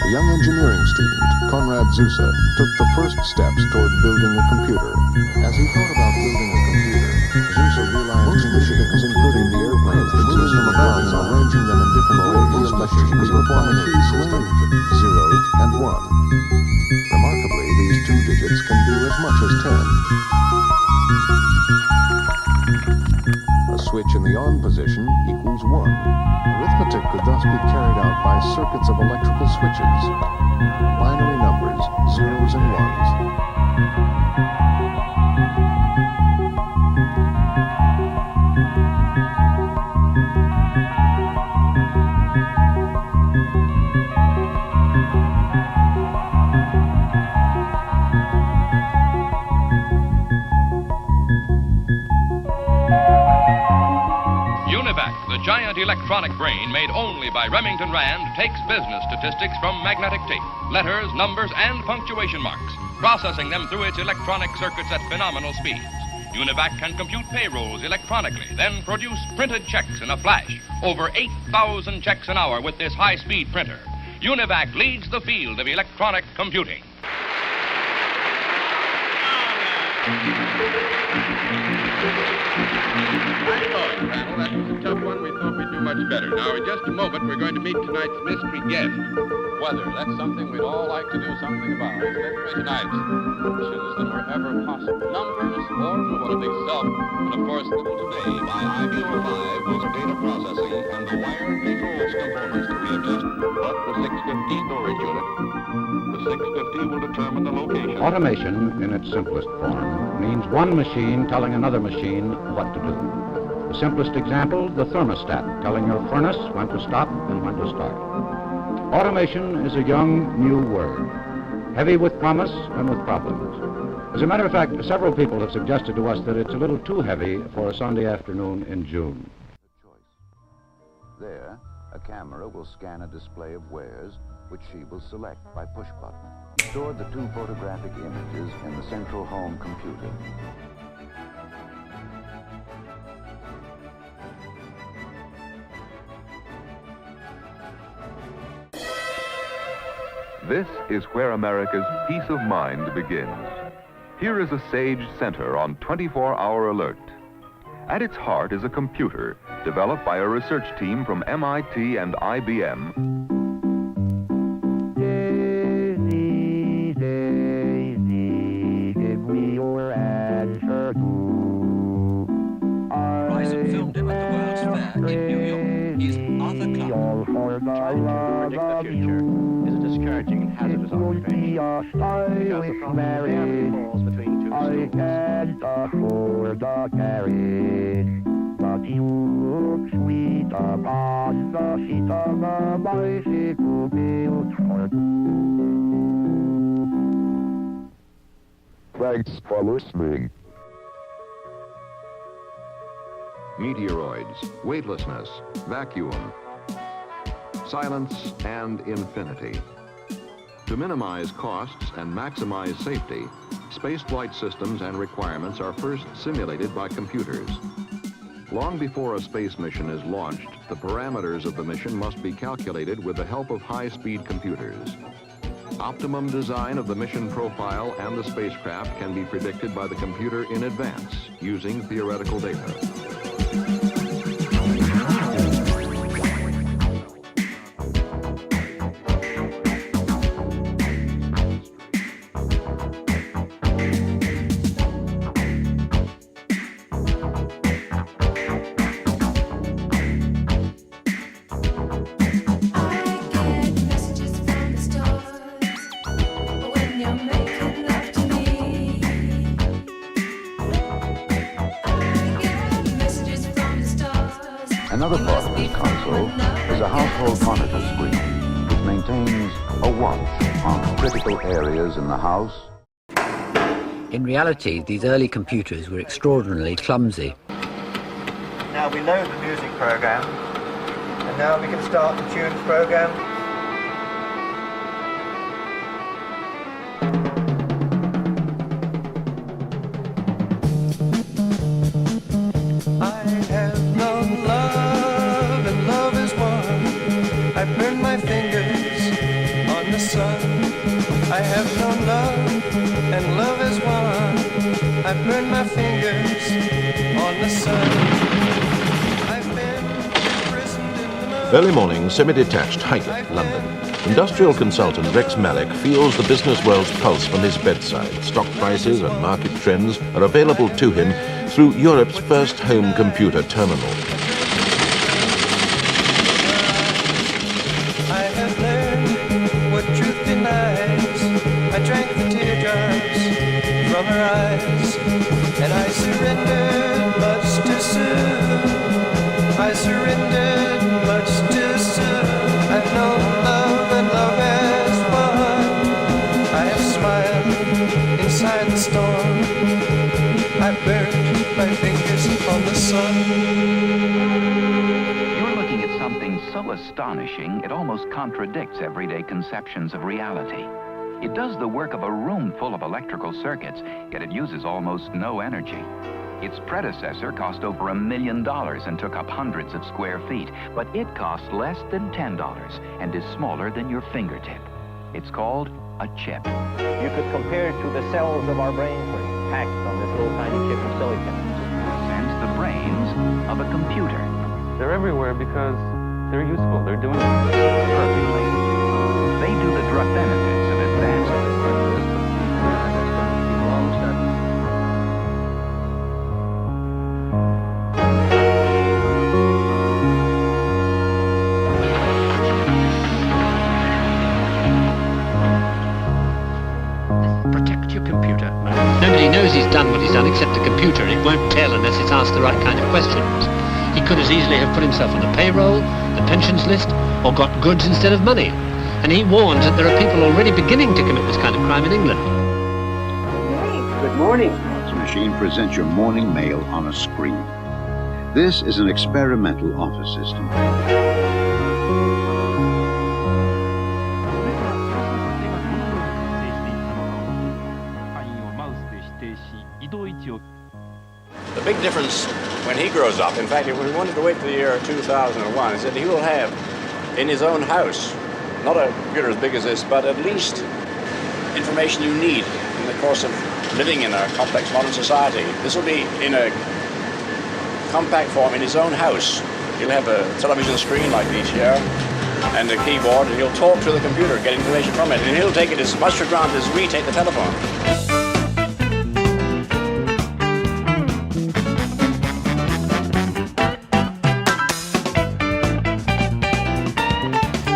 A young engineering student, Konrad Zuse, took the first steps toward building a computer. As he thought about building a computer, Zuse realized most machines, including the airplanes that Zuse them about and arranging them in different ways, could perform a key system, 0 and 1. Remarkably, these two digits can do as much as 10. A switch in the on position equals 1. Arithmetic could thus be carried out by circuits of electrical switches, binary numbers, zeros and ones. The giant electronic brain made only by Remington Rand takes business statistics from magnetic tape, letters, numbers, and punctuation marks, processing them through its electronic circuits at phenomenal speeds. UNIVAC can compute payrolls electronically, then produce printed checks in a flash. Over 8,000 checks an hour with this high-speed printer. UNIVAC leads the field of electronic computing. Panel, that was a tough one. We thought we'd do much better. Now, in just a moment, we're going to meet tonight's mystery guest. Weather, that's something we'd all like to do something about. Tonight, missions that were ever possible. Numbers or probability, self. And of course, today, by IBO5 was data processing and the wired controls components to be adjusted. But the 650 storage unit. The 650 will determine the location. Automation, in its simplest form, means one machine telling another machine what to do. The simplest example, the thermostat, telling your furnace when to stop and when to start. Automation is a young, new word, heavy with promise and with problems. As a matter of fact, several people have suggested to us that it's a little too heavy for a Sunday afternoon in June. There, a camera will scan a display of wares, which she will select by push button. Store the two photographic images in the central home computer. This is where America's peace of mind begins. Here is a Sage Center on 24-hour alert. At its heart is a computer developed by a research team from MIT and IBM. Filmed him at the World's Fair in New York. He's Arthur Clarke. Trying to predict the future is a discouraging and hazardous occupation because the problem rarely falls between two stools. Can't afford a carriage, but you look sweet upon the seat of a bicycle built for two. Thanks for listening. Meteoroids, weightlessness, vacuum, silence, and infinity. To minimize costs and maximize safety, spaceflight systems and requirements are first simulated by computers. Long before a space mission is launched, the parameters of the mission must be calculated with the help of high-speed computers. Optimum design of the mission profile and the spacecraft can be predicted by the computer in advance using theoretical data. Another part of this console is a household monitor screen, which maintains a watch on critical areas in the house. In reality, these early computers were extraordinarily clumsy. Now we load the music program, and now we can start the tunes program. known love, and love has won. I've burned my fingers on the sun. I've been imprisoned in the moon. Early morning, semi-detached Highgate, London. Industrial consultant Rex Malek feels the business world's pulse from his bedside. Stock prices and market trends are available to him through Europe's first home computer terminal. I have learned what truth denies. I drank the teardrops from her eyes, and I surrendered much too soon. I surrendered much too soon. I've known love and love has won. I have smiled inside the storm. I burned my fingers on the sun. You're looking at something so astonishing, it almost contradicts everyday conceptions of reality. It does the work of a room full of electrical circuits, yet it uses almost no energy. Its predecessor cost over $1 million and took up hundreds of square feet, but it costs less than $10 and is smaller than your fingertip. It's called a chip. You could compare it to the cells of our brain packed on this little tiny chip of silicon. Sense the brains of a computer. They're everywhere because they're useful. They're doing it perfectly. They do the drug benefits of advanced. Protect your computer. Nobody knows he's done what he's done except the computer, and it won't tell unless it's asked the right kind of questions. He could as easily have put himself on the payroll, the pensions list, or got goods instead of money. And he warns that there are people already beginning to commit this kind of crime in England. Good morning. The machine presents your morning mail on a screen. This is an experimental office system. The big difference when he grows up, in fact, if we wanted to wait for the year 2001, is that he will have in his own house, not a computer as big as this, but at least information you need in the course of living in a complex modern society. This will be in a compact form in his own house. He'll have a television screen like these here, and a keyboard, and he'll talk to the computer, get information from it, and he'll take it as much for granted as we take the telephone.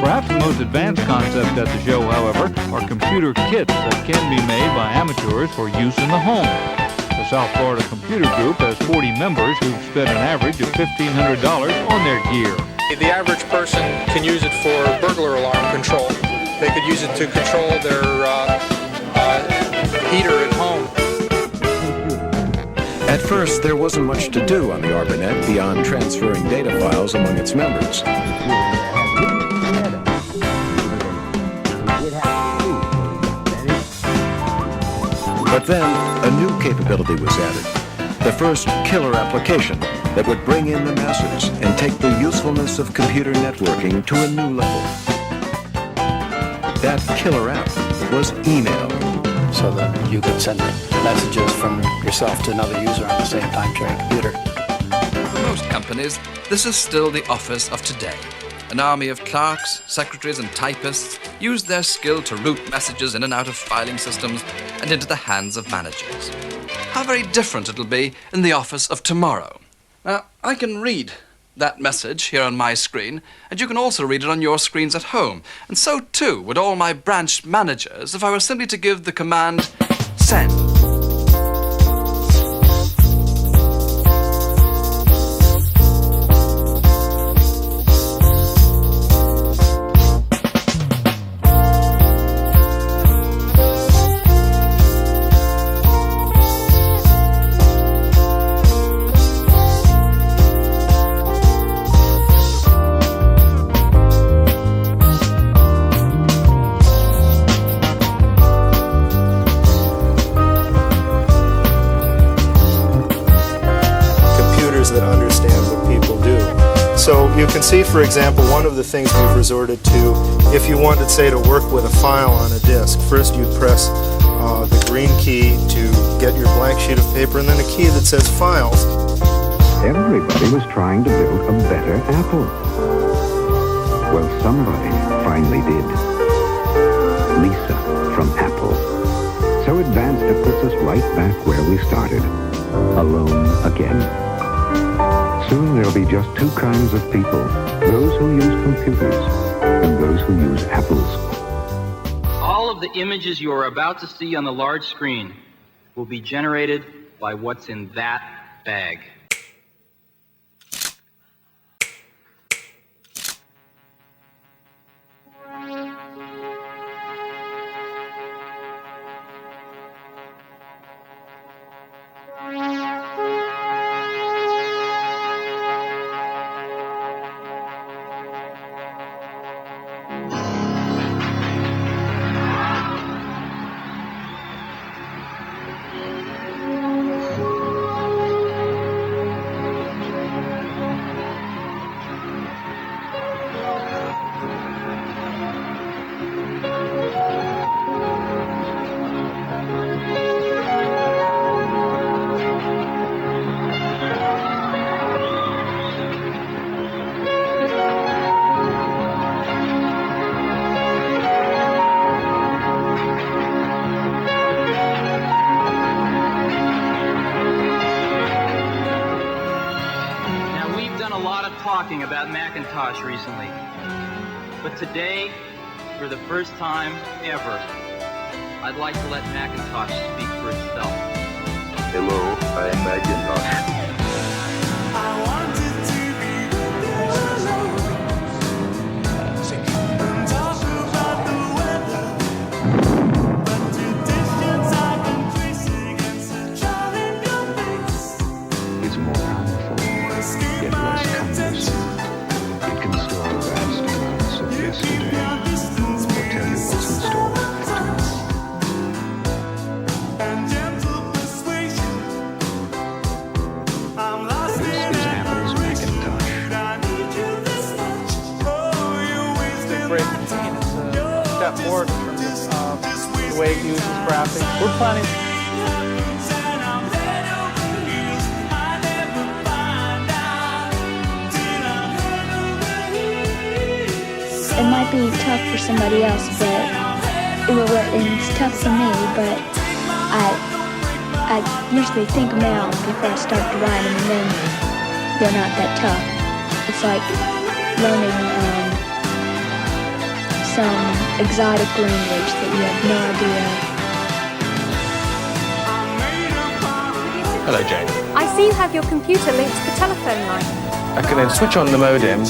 Perhaps the most advanced concept at the show, however, are computer kits that can be made by amateurs for use in the home. The South Florida Computer Group has 40 members who've spent an average of $1,500 on their gear. The average person can use it for burglar alarm control. They could use it to control their heater at home. At first, there wasn't much to do on the ARPANET beyond transferring data files among its members. But then, a new capability was added. The first killer application that would bring in the masses and take the usefulness of computer networking to a new level. That killer app was email. So that you could send messages from yourself to another user on the same time sharing computer. For most companies, this is still the office of today. An army of clerks, secretaries, and typists use their skill to route messages in and out of filing systems and into the hands of managers. How very different it'll be in the office of tomorrow. Now, I can read that message here on my screen, and you can also read it on your screens at home. And so too would all my branch managers if I were simply to give the command, send. You can see, for example, one of the things we've resorted to, if you wanted, say, to work with a file on a disk, first you'd press the green key to get your blank sheet of paper, and then a key that says Files. Everybody was trying to build a better Apple. Well, somebody finally did. Lisa from Apple. So advanced it puts us right back where we started. Alone again. Soon there'll be just two kinds of people. Those who use computers and those who use Apples. All of the images you are about to see on the large screen will be generated by what's in that bag. Talking about Macintosh recently, but today, for the first time ever, I'd like to let Macintosh speak for itself. Hello, I am Macintosh. It's more powerful, yet less cumbersome. It can store vast amounts of yesterday, or tell you what's in store tomorrow. This is Apple's Macintosh. It's a great machine. It's a step forward in terms of the way it uses graphics. We're planning. It might be tough for somebody else, but it's tough for me, but I usually think them out before I start to write them, and then they're not that tough. It's like learning some exotic language that you have no idea. Hello, Jane. I see you have your computer linked to the telephone line. I can then switch on the modem.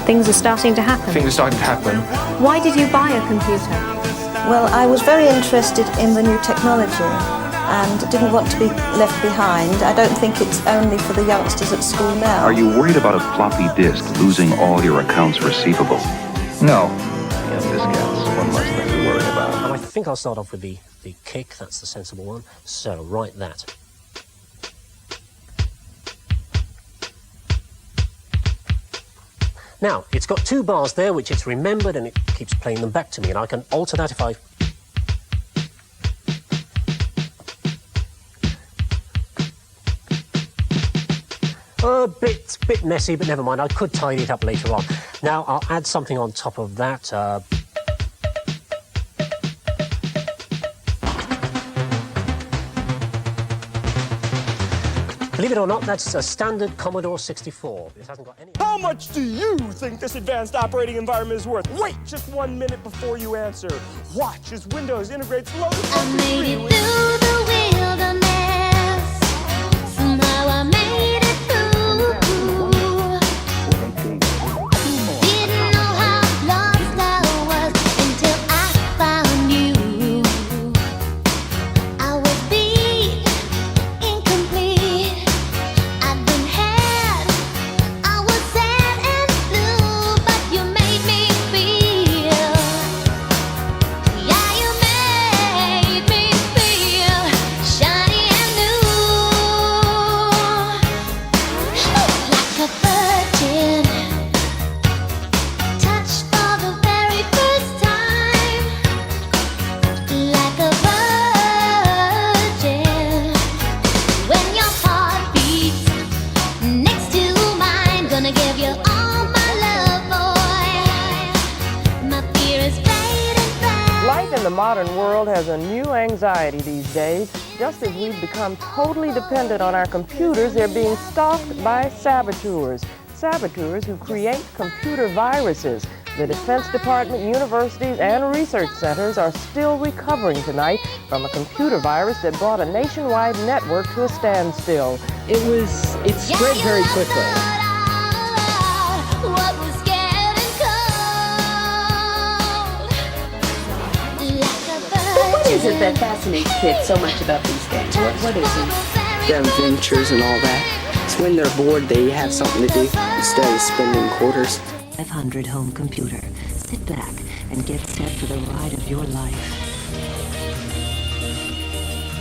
Things are starting to happen. Things are starting to happen. Why did you buy a computer? Well, I was very interested in the new technology and didn't want to be left behind. I don't think it's only for the youngsters at school now. Are you worried about a floppy disk losing all your accounts receivable? No. In this case, one less thing to worry about. I think I'll start off with the kick. That's the sensible one. So, write that. Now, it's got two bars there, which it's remembered, and it keeps playing them back to me, and I can alter that if I... A bit messy, but never mind. I could tidy it up later on. Now, I'll add something on top of that. Believe it or not, that's a standard Commodore 64. It hasn't got any... How much do you think this advanced operating environment is worth? Wait just 1 minute before you answer. Watch as Windows integrates loads of... I made it through the wilderness. Somehow I made it through. Didn't know how lost I was until I found you. I was beat, incomplete. I'd been had. I was sad and blue, but you made me feel. Yeah, you made me feel. world has a new anxiety these days. Just as we've become totally dependent on our computers, they're being stalked by saboteurs. Saboteurs who create computer viruses. The Defense Department, universities, and research centers are still recovering tonight from a computer virus that brought a nationwide network to a standstill. It spread very quickly. What is it that fascinates kids so much about these games? What is it? The adventures and all that. It's when they're bored, they have something to do instead of spending quarters. 500 home computer. Sit back and get set for the ride of your life.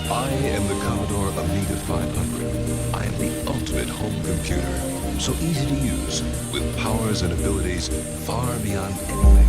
I am the Commodore Amiga 500. I am the ultimate home computer. So easy to use, with powers and abilities far beyond anything.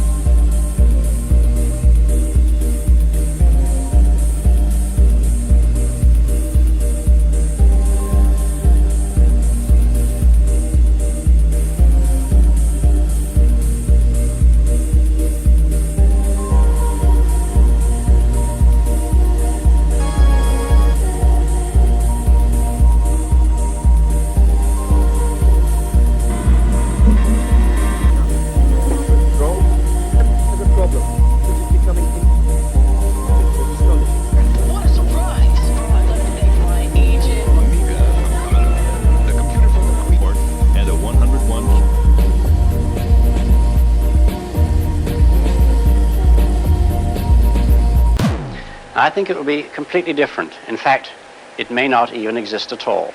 I think it will be completely different. In fact, it may not even exist at all.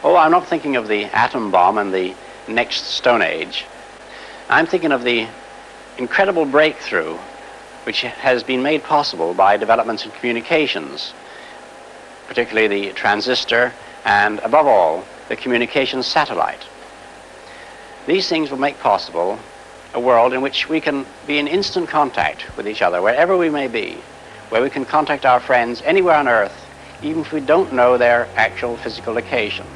Oh, I'm not thinking of the atom bomb and the next Stone Age. I'm thinking of the incredible breakthrough which has been made possible by developments in communications, particularly the transistor and, above all, the communications satellite. These things will make possible a world in which we can be in instant contact with each other, wherever we may be, where we can contact our friends anywhere on Earth, even if we don't know their actual physical location.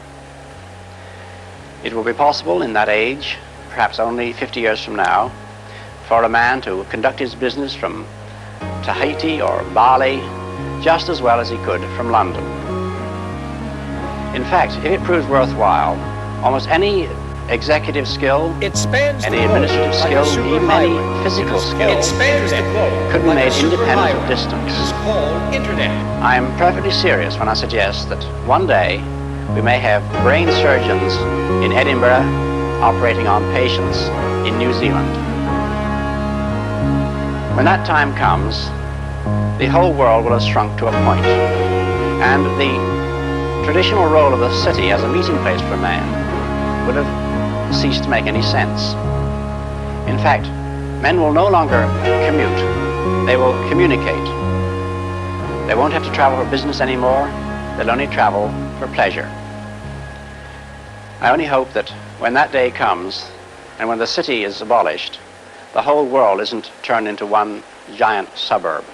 It will be possible in that age, perhaps only 50 years from now, for a man to conduct his business from Tahiti or Bali just as well as he could from London. In fact, if it proves worthwhile, almost any executive skill, any administrative skill, even any physical skill could be made independent of distance. I am perfectly serious when I suggest that one day we may have brain surgeons in Edinburgh operating on patients in New Zealand. When that time comes, the whole world will have shrunk to a point, and the traditional role of the city as a meeting place for man would have ceased to make any sense. In fact, men will no longer commute, they will communicate. They won't have to travel for business anymore, they'll only travel for pleasure. I only hope that when that day comes, and when the city is abolished, the whole world isn't turned into one giant suburb.